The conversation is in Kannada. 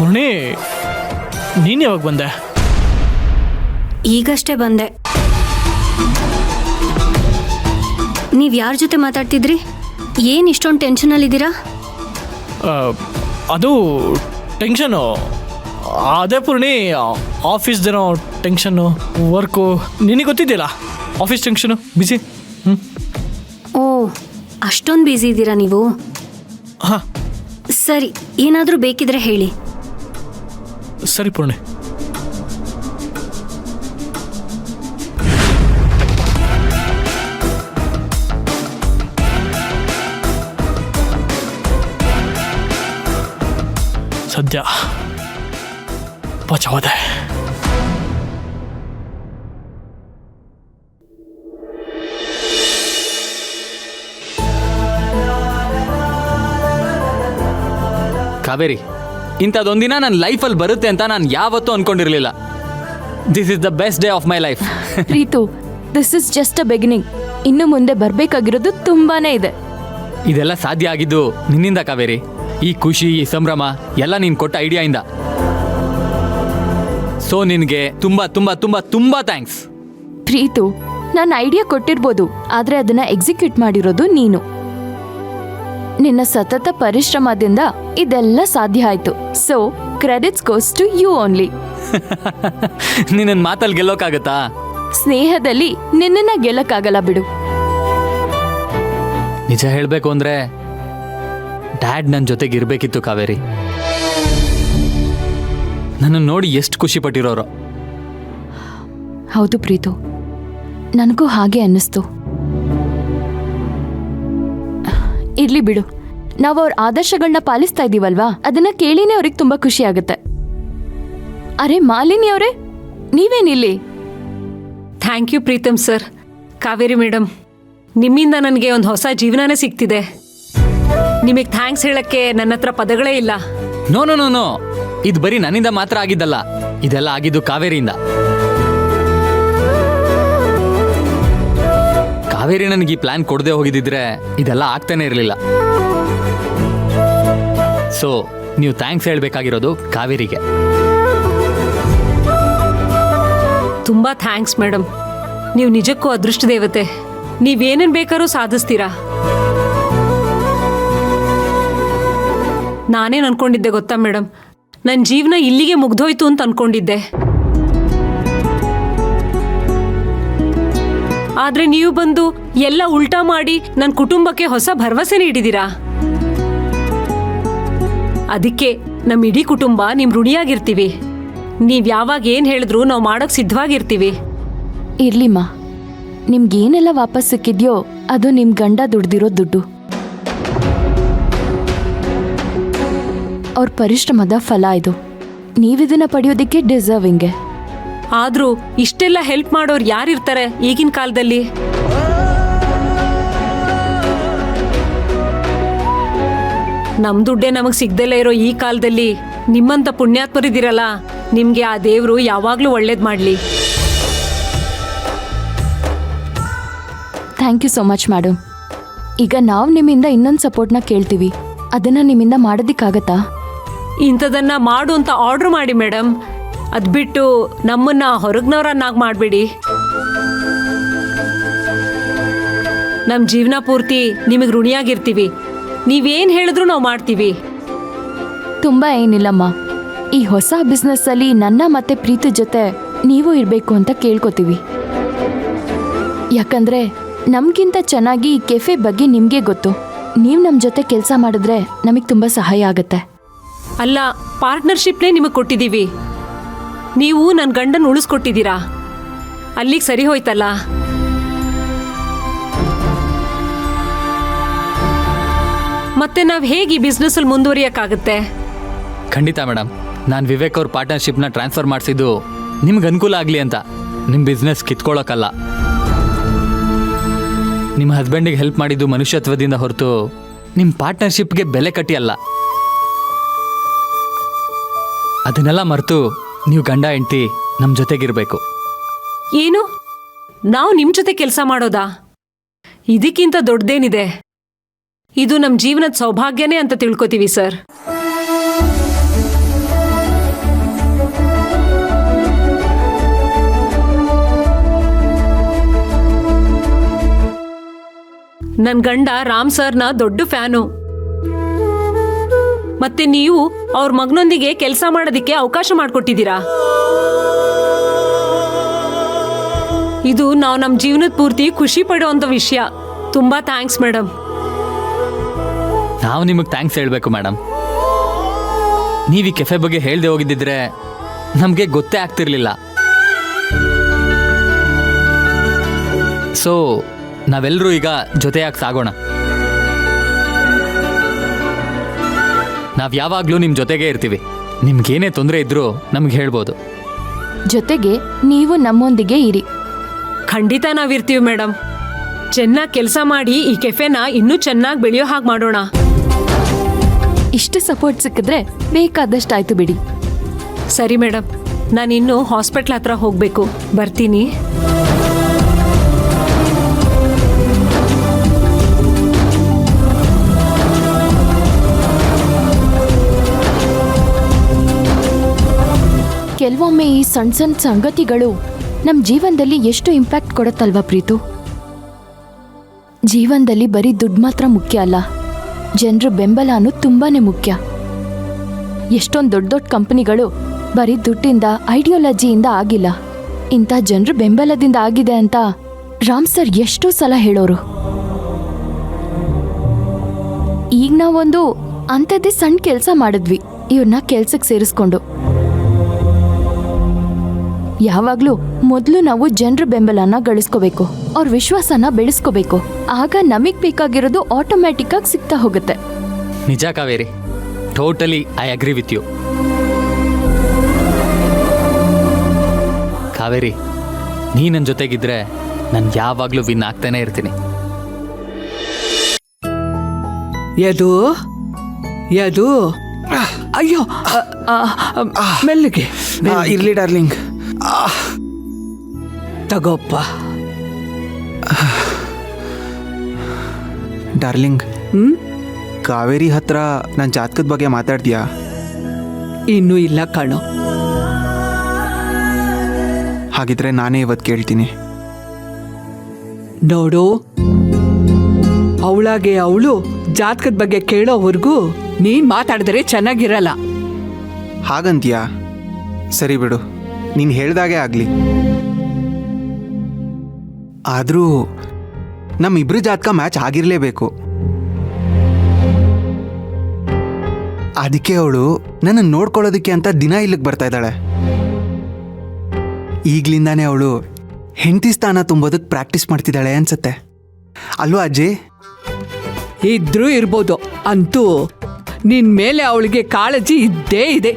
ಪೂರ್ಣಿ, ನೀನು ಯಾವಾಗ ಬಂದೆ? ಈಗಷ್ಟೇ ಬಂದೆ. ನೀವು ಯಾರ ಜೊತೆ ಮಾತಾಡ್ತಿದ್ರಿ? ಏನು ಇಷ್ಟೊಂದು ಟೆನ್ಷನಲ್ಲಿದ್ದೀರಾ? ಅದು ಟೆನ್ಷನು. ಅದೇ ಪೂರ್ಣಿ, ಆಫೀಸ್ದೇನೋ ಟೆನ್ಷನ್ನು, ವರ್ಕು. ನಿನಗೆ ಗೊತ್ತಿದೆಯಲ್ಲ, ಆಫೀಸ್ ಟೆನ್ಷನು, ಬಿಸಿ. ಓ, ಅಷ್ಟೊಂದು ಬ್ಯುಸಿ ಇದ್ದೀರಾ ನೀವು? ಹಾಂ, ಸರಿ, ಏನಾದರೂ ಬೇಕಿದ್ರೆ ಹೇಳಿ. ಸರಿ ಪೂರ್ಣಿ. ಸದ್ಯ ಬಚಾವದೆ. ಕಾವೇರಿ, ಇಂಥದ್ದೊಂದಿನ ನನ್ನ ಲೈಫಲ್ಲಿ ಬರುತ್ತೆ ಅಂತ ನಾನು ಯಾವತ್ತೂ ಅನ್ಕೊಂಡಿರಲಿಲ್ಲ. This is the best day of my life. Preethu, this is just a beginning. ಇನ್ನು ಮುಂದೆ ಬರಬೇಕಾಗಿರೋದು ತುಂಬಾನೇ ಇದೆ. ಇದೆಲ್ಲ ಸಾಧ್ಯ ಆಗಿದ್ದು ನಿನ್ನಿಂದ ಕಾವೇರಿ. ಈ ಖುಷಿ, ಈ ಸಂಭ್ರಮ ಎಲ್ಲ ನೀನು ಕೊಟ್ಟ ಐಡಿಯಾಯಿಂದ. ಸೊ ನಿನಗೆ ತುಂಬ ತುಂಬ ತುಂಬ ತುಂಬ ಥ್ಯಾಂಕ್ಸ್. ಪ್ರೀತು, ನಾನು ಐಡಿಯಾ ಕೊಟ್ಟಿರ್ಬೋದು, ಆದರೆ ಅದನ್ನ ಎಕ್ಸಿಕ್ಯೂಟ್ ಮಾಡಿರೋದು ನೀನು. ನಿನ್ನ ಸತತ ಪರಿಶ್ರಮದಿಂದ ಇದೆಲ್ಲ ಸಾಧ್ಯ ಆಯ್ತು. So credits goes to you only. ನಿನ್ನ ಮಾತಲ್ಲಿ ಗೆಲ್ಲೋಕ್ಕಾಗತ್ತಾ? ಸ್ನೇಹದಲ್ಲಿ ನಿನ್ನನ್ನ ಗೆಲ್ಲಕ್ಕಾಗಲ್ಲ ಬಿಡು. ನಿಜ ಹೇಳಬೇಕು ಅಂದ್ರೆ ಡ್ಯಾಡ್ ನನ್ನ ಜೊತೆಗೆ ಇರಬೇಕಿತ್ತು ಕಾವೇರಿ. ನನ್ನ ನೋಡಿ ಎಷ್ಟು ಖುಷಿ ಪಟ್ಟಿರೋರು. ಹೌದು ಪ್ರೀತು, ನನಗೂ ಹಾಗೆ ಅನ್ನಿಸ್ತು. ಇರ್ಲಿ ಬಿಡು, ನಾವು ಅವ್ರ ಆದರ್ಶಗಳನ್ನ ಪಾಲಿಸ್ತಾ ಇದೀವಲ್ವಾ, ಅದನ್ನ ಕೇಳಿನೇ ಅವ್ರಿಗೆ ತುಂಬಾ ಖುಷಿ ಆಗುತ್ತೆ. ಅರೆ ಮಾಲಿನಿ ಅವರೇ, ನೀವೇನಿಲ್ಲಿ? Thank you Preetham sir. Kaveri madam, ನಿಮ್ಮಿಂದ ನನಗೆ ಒಂದು ಹೊಸ ಜೀವನನೇ ಸಿಗ್ತಿದೆ. ನಿಮಗೆ ಥ್ಯಾಂಕ್ಸ್ ಹೇಳಕ್ಕೆ ನನ್ನ ಹತ್ರ ಪದಗಳೇ ಇಲ್ಲ. ನೋ ನೋ ನೋ ನೋ, ಇದು ಬರೀ ನನ್ನಿಂದ ಮಾತ್ರ ಆಗಿದ್ದಲ್ಲ, ಇದೆಲ್ಲ ಆಗಿದ್ದು ಕಾವೇರಿಯಿಂದ. ಕಾವೇರಿ ನನಗೆ ಈ ಪ್ಲಾನ್ ಕೊಡದೆ ಹೋಗಿದ್ದಿದ್ರೆ ಇದೆಲ್ಲ ಆಗ್ತಾನೆ ಇರಲಿಲ್ಲ. ಸೊ ನೀವು ಥ್ಯಾಂಕ್ಸ್ ಹೇಳಬೇಕಾಗಿರೋದು ಕಾವೇರಿಗೆ. ತುಂಬಾ ಥ್ಯಾಂಕ್ಸ್ ಮೇಡಮ್. ನೀವು ನಿಜಕ್ಕೂ ಅದೃಷ್ಟ ದೇವತೆ. ನೀವೇನೇನು ಬೇಕಾದ್ರೂ ಸಾಧಿಸ್ತೀರಾ. ನಾನೇನು ಅನ್ಕೊಂಡಿದ್ದೆ ಗೊತ್ತಾ ಮೇಡಮ್, ನನ್ನ ಜೀವನ ಇಲ್ಲಿಗೆ ಮುಗ್ದೋಯ್ತು ಅಂತ ಅನ್ಕೊಂಡಿದ್ದೆ. ಆದ್ರೆ ನೀವು ಬಂದು ಎಲ್ಲ ಉಲ್ಟಾ ಮಾಡಿ ನನ್ನ ಕುಟುಂಬಕ್ಕೆ ಹೊಸ ಭರವಸೆ ನೀಡಿದ್ದೀರಾ. ಅದಕ್ಕೆ ನಮ್ಮ ಇಡೀ ಕುಟುಂಬ ನಿಮ್ ಋಣಿಯಾಗಿರ್ತೀವಿ. ನೀವ್ ಯಾವಾಗ ಏನ್ ಹೇಳಿದ್ರು ನಾವು ಮಾಡೋಕ್ ಸಿದ್ಧವಾಗಿರ್ತೀವಿ. ಇರ್ಲಿಮ್ಮ, ನಿಮ್ಗೇನೆಲ್ಲ ವಾಪಸ್ ಸಿಕ್ಕಿದ್ಯೋ ಅದು ನಿಮ್ ಗಂಡ ದುಡ್ದಿರೋ ದುಡ್ಡು. ಅವ್ರ ಪರಿಶ್ರಮದ ಫಲ ಇದು. ನೀವಿದನ್ನ ಪಡೆಯೋದಿಕ್ಕೆ ಡಿಸರ್ವಿಂಗೆ. ಆದ್ರೂ ಇಷ್ಟೆಲ್ಲ ಹೆಲ್ಪ್ ಮಾಡೋರು ಯಾರಿರ್ತಾರೆ ಈಗಿನ ಕಾಲದಲ್ಲಿ? ನಮ್ ದುಡ್ಡೇ ನಮಗ್ ಸಿಗ್ದಲೇ ಇರೋ ಈ ಕಾಲದಲ್ಲಿ ನಿಮ್ಮಂತ ಪುಣ್ಯಾತ್ಮರಿದ್ದೀರಲ್ಲ, ನಿಮ್ಗೆ ಆ ದೇವ್ರು ಯಾವಾಗ್ಲೂ ಒಳ್ಳೇದ್ ಮಾಡ್ಲಿ. Thank you so much madam. ಈಗ ನಾವು ನಿಮ್ಮಿಂದ ಇನ್ನೊಂದು ಸಪೋರ್ಟ್ನ ಕೇಳ್ತೀವಿ. ಅದನ್ನ ನಿಮ್ಮಿಂದ ಮಾಡೋದಿಕ್ಕಾಗತ್ತಾ? ಇಂಥದನ್ನ ಮಾಡು ಅಂತ ಆರ್ಡರ್ ಮಾಡಿ ಮೇಡಮ್. ಅದ್ಬಿಟ್ಟು ನಮ್ಮನ್ನ ಹೊರಗ್ನವರನ್ನಾಗಿ ಮಾಡಬೇಡಿ. ನಮ್ಮ ಜೀವನ ಪೂರ್ತಿ ನಿಮಗೆ ಋಣಿಯಾಗಿರ್ತೀವಿ. ನೀವೇನು ಹೇಳಿದ್ರು ನಾವು ಮಾಡ್ತೀವಿ. ತುಂಬ ಏನಿಲ್ಲಮ್ಮ, ಈ ಹೊಸ ಬಿಸ್ನೆಸ್ಸಲ್ಲಿ ನನ್ನ ಮತ್ತೆ ಪ್ರೀತಿ ಜೊತೆ ನೀವು ಇರಬೇಕು ಅಂತ ಕೇಳ್ಕೊತೀವಿ. ಯಾಕಂದ್ರೆ ನಮಗಿಂತ ಚೆನ್ನಾಗಿ ಈ ಕೆಫೆ ಬಗ್ಗೆ ನಿಮಗೆ ಗೊತ್ತು. ನೀವು ನಮ್ಮ ಜೊತೆ ಕೆಲಸ ಮಾಡಿದ್ರೆ ನಮಗೆ ತುಂಬ ಸಹಾಯ ಆಗುತ್ತೆ. ಅಲ್ಲ, ಪಾರ್ಟ್ನರ್ಶಿಪ್ನೇ ನಿಮಗೆ ಕೊಟ್ಟಿದ್ದೀವಿ. ನೀವು ನನ್ನ ಗಂಡನ ಉಳಿಸ್ಕೊಟ್ಟಿದ್ದೀರಾ. ಅಲ್ಲಿಗೆ ಸರಿ ಹೋಯ್ತಲ್ಲ. ಮತ್ತೆ ನಾವು ಹೇಗೆ ಈ ಬಿಸ್ನೆಸ್ಸಲ್ಲಿ ಮುಂದುವರಿಯೋಕ್ಕಾಗುತ್ತೆ? ಖಂಡಿತ ಮೇಡಮ್. ನಾನು ವಿವೇಕ್ ಅವ್ರ ಪಾರ್ಟ್ನರ್ಶಿಪ್ನ ಟ್ರಾನ್ಸ್ಫರ್ ಮಾಡಿಸಿದ್ದು ನಿಮ್ಗೆ ಅನುಕೂಲ ಆಗಲಿ ಅಂತ, ನಿಮ್ಮ ಬಿಸ್ನೆಸ್ ಕಿತ್ಕೊಳ್ಳೋಕ್ಕಲ್ಲ. ನಿಮ್ಮ ಹಸ್ಬೆಂಡಿಗೆ ಹೆಲ್ಪ್ ಮಾಡಿದ್ದು ಮನುಷ್ಯತ್ವದಿಂದ ಹೊರತು ನಿಮ್ಮ ಪಾರ್ಟ್ನರ್ಶಿಪ್ಗೆ ಬೆಲೆ ಕಟ್ಟಿ ಅಲ್ಲ. ಅದನ್ನೆಲ್ಲ ಮರೆತು ನೀವು ಗಂಡ ಹೆಂಡತಿ ನಮ್ಮ ಜೊತೆಗಿರಬೇಕು. ಏನು, ನಾವು ನಿಮ್ಮ ಜೊತೆ ಕೆಲಸ ಮಾಡೋದಾ? ಇದಕ್ಕಿಂತ ದೊಡ್ಡದೇನಿದೆ? ಇದು ನಮ್ಮ ಜೀವನದ ಸೌಭಾಗ್ಯನೇ ಅಂತ ತಿಳ್ಕೊತೀವಿ ಸರ್. ನನ್ನ ಗಂಡ ರಾಮ್ ಸರ್ನ ದೊಡ್ಡ ಫ್ಯಾನು. ಮತ್ತೆ ನೀವು ಅವ್ರ ಮಗನೊಂದಿಗೆ ಕೆಲಸ ಮಾಡೋದಕ್ಕೆ ಅವಕಾಶ ಮಾಡಿಕೊಟ್ಟಿದ್ದೀರಾ. ಇದು ನಾವು ನಮ್ಮ ಜೀವನದ ಪೂರ್ತಿ ಖುಷಿ ಪಡುವಂಥ ವಿಷಯ. ತುಂಬಾ ಥ್ಯಾಂಕ್ಸ್ ಮೇಡಮ್. ನಾವು ನಿಮಗೆ ಥ್ಯಾಂಕ್ಸ್ ಹೇಳಬೇಕು ಮೇಡಮ್. ನೀವು ಈ ಕೆಫೆ ಬಗ್ಗೆ ಹೇಳ್ದೆ ಹೋಗಿದ್ದಿದ್ರೆ ನಮಗೆ ಗೊತ್ತೇ ಆಗ್ತಿರ್ಲಿಲ್ಲ. ಸೊ ನಾವೆಲ್ಲರೂ ಈಗ ಜೊತೆಯಾಗಿ ಸಾಗೋಣ. ನಾವು ಯಾವಾಗಲೂ ನಿಮ್ಮ ಜೊತೆಗೇ ಇರ್ತೀವಿ. ನಿಮ್ಗೇನೇ ತೊಂದರೆ ಇದ್ರೂ ನಮ್ಗೆ ಹೇಳ್ಬೋದು. ಜೊತೆಗೆ ನೀವು ನಮ್ಮೊಂದಿಗೆ ಇರಿ. ಖಂಡಿತ ನಾವಿರ್ತೀವಿ ಮೇಡಮ್. ಚೆನ್ನಾಗಿ ಕೆಲಸ ಮಾಡಿ ಈ ಕೆಫೆನ ಇನ್ನೂ ಚೆನ್ನಾಗಿ ಬೆಳೆಯೋ ಹಾಗೆ ಮಾಡೋಣ. ಇಷ್ಟು ಸಪೋರ್ಟ್ ಸಿಕ್ಕಿದ್ರೆ ಬೇಕಾದಷ್ಟಾಯ್ತು ಬಿಡಿ. ಸರಿ ಮೇಡಮ್, ನಾನಿನ್ನು ಹಾಸ್ಪಿಟ್ಲ್ ಹತ್ರ ಹೋಗಬೇಕು. ಬರ್ತೀನಿ. ಕೆಲವೊಮ್ಮೆ ಈ ಸಣ್ಣ ಸಣ್ಣ ಸಂಗತಿಗಳು ನಮ್ಮ ಜೀವನದಲ್ಲಿ ಎಷ್ಟು ಇಂಪ್ಯಾಕ್ಟ್ ಕೊಡುತ್ತಲ್ವಾ ಪ್ರೀತು? ಜೀವನದಲ್ಲಿ ಬರೀ ದುಡ್ಡು ಮಾತ್ರ ಮುಖ್ಯ ಅಲ್ಲ, ಜನರ ಬೆಂಬಲನೂ ತುಂಬಾನೇ ಮುಖ್ಯ. ಎಷ್ಟೊಂದು ದೊಡ್ಡ ದೊಡ್ಡ ಕಂಪನಿಗಳು ಬರೀ ದುಡ್ಡಿಂದ, ಐಡಿಯಾಲಜಿಯಿಂದ ಆಗಿಲ್ಲ, ಇಂಥ ಜನರ ಬೆಂಬಲದಿಂದ ಆಗಿದೆ ಅಂತ ರಾಮ್ ಸರ್ ಎಷ್ಟೋ ಸಲ ಹೇಳೋರು. ಈಗ ನಾವೊಂದು ಅಂಥದ್ದೇ ಸಣ್ಣ ಕೆಲಸ ಮಾಡಿದ್ವಿ, ಇವ್ರನ್ನ ಕೆಲ್ಸಕ್ಕೆ ಸೇರಿಸ್ಕೊಂಡು. ಯಾವಾಗ್ಲೂ ಮೊದಲು ನಾವು ಜನರ ಬೆಂಬಲನ ಗಳಿಸ್ಕೋಬೇಕು, ಅವ್ರ ವಿಶ್ವಾಸನ ಬೆಳೆಸ್ಕೋಬೇಕು. ಆಗ ನಮಗ್ ಬೇಕಾಗಿರೋದು ಆಟೋಮ್ಯಾಟಿಕ್ ಆಗಿ ಸಿಗ್ತಾ ಹೋಗುತ್ತೆ. ನಿಜ Kaveri, totally I agree with you. Kaveri, ನೀ ನನ್ನ ಜೊತೆಗಿದ್ರೆ ನಾನು ಯಾವಾಗಲೂ ವಿನ್ ಆಗ್ತಾನೆ ಇರ್ತೀನಿ. ಯದು ಯದು, ಅಯ್ಯೋ ಮೆಲ್ಲಿಗೆ ಇರ್ಲಿ ಡಾರ್ಲಿಂಗ್. ತಗೋಪ್ಪ. ಡಾರ್ಲಿಂಗ್, ಕಾವೇರಿ ಹತ್ರ ನನ್ನ ಜಾತಕದ ಬಗ್ಗೆ ಮಾತಾಡ್ತೀಯಾ? ಇನ್ನೂ ಇಲ್ಲ ಕಣೋ. ಹಾಗಿದ್ರೆ ನಾನೇ ಇವತ್ತು ಕೇಳ್ತೀನಿ. ನೋಡು, ಅವಳಾಗೆ ಅವಳು ಜಾತಕದ ಬಗ್ಗೆ ಕೇಳೋವರೆಗೂ ನೀನ್ ಮಾತಾಡಿದ್ರೆ ಚೆನ್ನಾಗಿರಲ್ಲ. ಹಾಗಂತೀಯಾ? ಸರಿ ಬಿಡು, ನೀನು ಹೇಳ್ದಾಗೆ ಆಗಲಿ. ಆದರೂ ನಮ್ಮಿಬ್ರು ಜಾತಕ ಮ್ಯಾಚ್ ಆಗಿರಲೇಬೇಕು. ಅದಕ್ಕೆ ಅವಳು ನನ್ನ ನೋಡ್ಕೊಳ್ಳೋದಕ್ಕೆ ಅಂತ ದಿನ ಇಲ್ಲಿಗೆ ಬರ್ತಾ ಇದ್ದಾಳೆ. ಈಗಲಿಂದಾನೇ ಅವಳು ಹೆಂಡತಿ ಸ್ಥಾನ ತುಂಬೋದಕ್ಕೆ ಪ್ರಾಕ್ಟೀಸ್ ಮಾಡ್ತಿದ್ದಾಳೆ ಅನ್ಸತ್ತೆ, ಅಲ್ವಾ ಅಜ್ಜಿ? ಇದ್ರೂ ಇರ್ಬೋದು, ಅಂತೂ ನಿನ್ ಮೇಲೆ ಅವಳಿಗೆ ಕಾಳಜಿ ಇದ್ದೇ ಇದೆ.